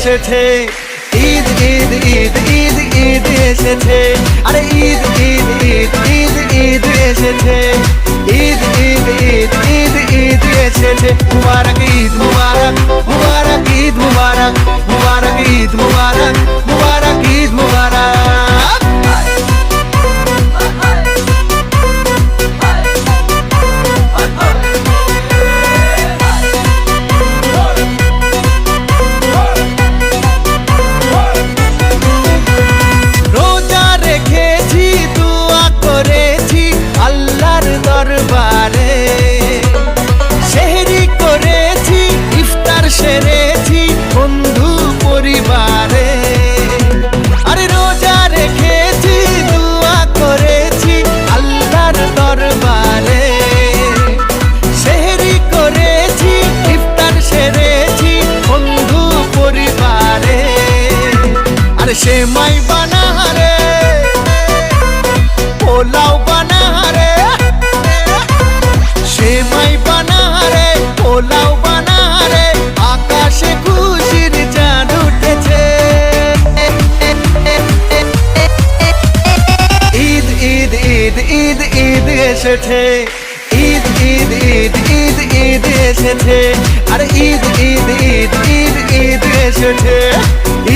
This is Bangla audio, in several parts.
এসেছে, ঈদ ঈদ ঈদ ঈদ ঈদ এসেছে, আরে ঈদ ঈদ ঈদ ঈদ ঈদ এসেছে, ঈদ ঈদ ঈদ ঈদ ঈদ এসেছে। মুবারক ঈদ মুবারক, মুবারক ঈদ মুবারক, মুবারক ঈদ মুবারক, মুবারক ঈদ মুবারক। দরবারে সেহরি করেছি, ইফতার সেরেছি বন্ধু পরিবারে, আরে রোজা রেখেছি, দোয়া করেছি আল্লাহর দরবারে, সেহরি করেছি, ইফতার সেরেছি বন্ধু পরিবারে, আরে সেমাই বানারে, পোলাও বানারে, সেমাই বানারে, পোলাও বানারে, আকাশে খুশির চাঁদ উঠেছে। ঈদ ঈদ ঈদ ঈদ ঈদ এসেছে, ঈদ ঈদ ঈদ ঈদ ঈদ এসেছে, আরে ঈদ ঈদ ঈদ ঈদ ঈদ এসেছে,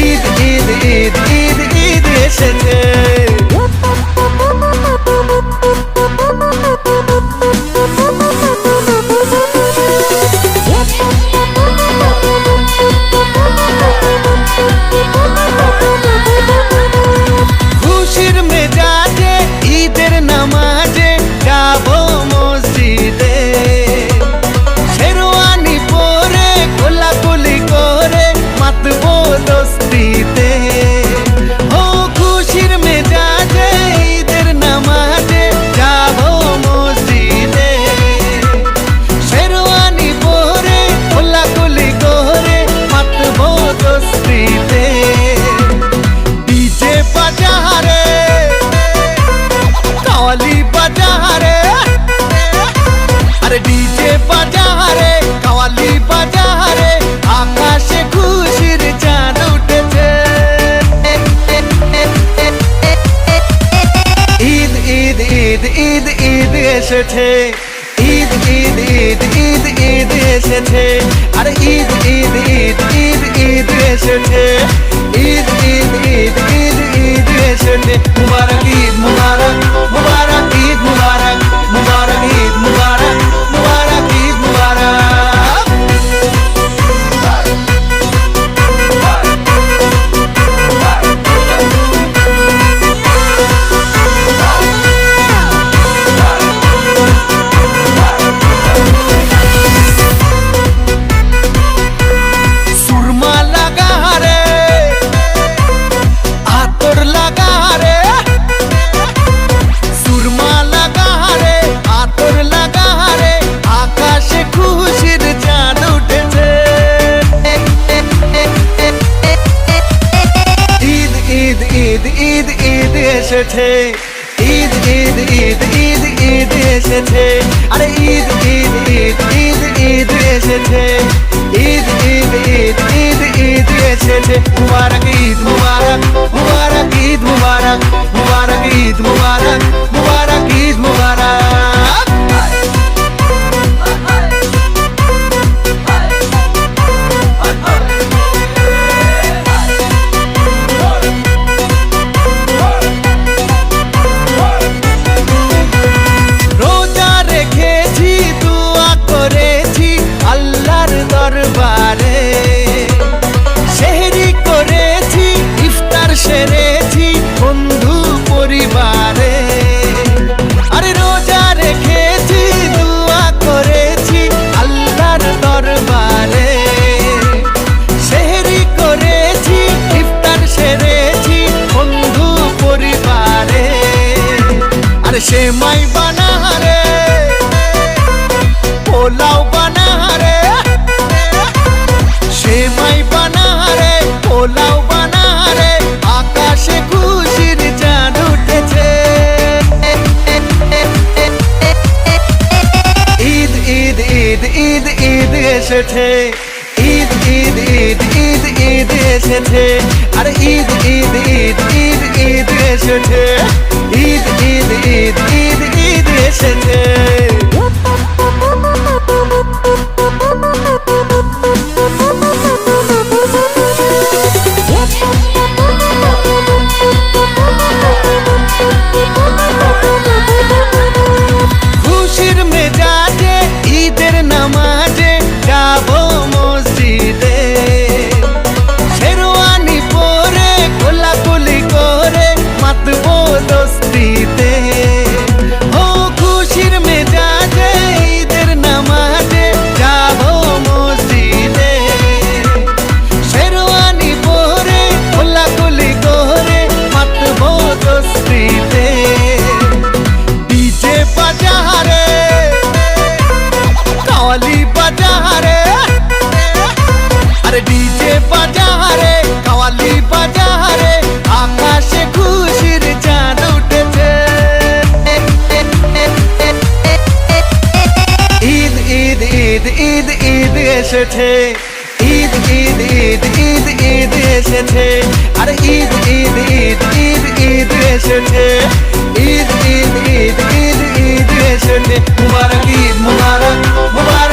ঈদ ঈদ ঈদ ঈদ ঈদ এসেছে। খুশির মেজাজে ঈদের নামাজে যাবো মসজিদে, শেরওয়ানি পরে কোলাকুলি করে মাতবো দোস্তিতে। ও খুশির মেজাজে ঈদের নামাজে যাবো মসজিদে, শেরওয়ানি পরে কোলাকুলি করে মাতবো দোস্তিতে। ডিজে বাজারে, কাওয়ালি বাজারে, আরে ডিজে বাজারে, কাওয়ালি বাজারে, আকাশে খুশির চাঁদ উঠেছে। ঈদ ঈদ ঈদ ঈদ ঈদ এসেছে, ঈদ ঈদ ঈদ ঈদ ঈদ এসেছে, আরে ঈদ ঈদ ঈদ ঈদ ঈদ এসেছে, ঈদ ঈদ ঈদ ঈদ ঈদ এসেছে। মুবারক ঈদ মুবারক, মুবারক ঈদ মুবারক, মুবারক ঈদ মুবারক, মুবারক ঈদ মুবারক। সুরমা লাগা রে, আতর লাগা রে, সুরমা লাগা রে, আতর লাগা রে, আকাশে খুশির চাঁদ উঠেছে। ঈদ ঈদ ঈদ ঈদ ঈদ এসেছে, ঈদ ঈদ ঈদ ঈদ ঈদ এসেছে, আরে ঈদ ঈদ ঈদ ঈদ ঈদ এসেছে, ঈদ ঈদ ঈদ ঈদ ঈদ এসেছে। মুবারক ঈদ মুবারক, মুবারক ঈদ মুবারক, মুবারক ঈদ মুবারক, মুবারক ঈদ মুবারক। রোজা রেখেছি, দোয়া করেছি আল্লাহর দরবারে, সেহরি করেছি, ইফতার সেরেছি বন্ধু পরিবারে, আরে রোজা রেখেছি, দোয়া করেছি আল্লাহর দরবারে, সেহরি করেছি, ইফতার সেরেছি বন্ধু পরিবারে, আরে সেমাই বানারে, পোলাও বানারে, সেমাই বানারে, পোলাও বানারে, আকাশে খুশির চাঁদ উঠেছে। ঈদ ঈদ ঈদ ঈদ ঈদ এসেছে, ঈদ ঈদ ঈদ ঈদ ঈদ ঈদ এসেছে, আরে ঈদ ঈদ ঈদ ঈদ ঈদ এসেছে, ঈদ ঈদ ঈদ ঈদ ঈদ এসেছে। খুশির মেজাজে ঈদের নামাজে যাবো মসজিদে, শেরওয়ানি পরে কোলাকুলি করে মাতবো দোস্তিতে। ও খুশির মেজাজে ঈদের নামাজে যাবো মসজিদে, শেরওয়ানি পরে কোলাকুলি করে মাতবো দোস্তিতে। ডিজে বাজারে কাওয়ালি বাজারে, আরে ডিজে বাজারে কাওয়ালি বাজারে আকাশে খুশির চাঁদ উঠেছে। ঈদ ঈদ ঈদ ঈদ ঈদ এসেছে, ঈদ ঈদ ঈদ ঈদ ঈদ এসেছে, আরে ঈদ ঈদ ঈদ ঈদ ঈদ এসেছে, ঈদ ঈদ ঈদ ঈদ ঈদ এসেছে। মুবারক ঈদ মুবারক মুবারক।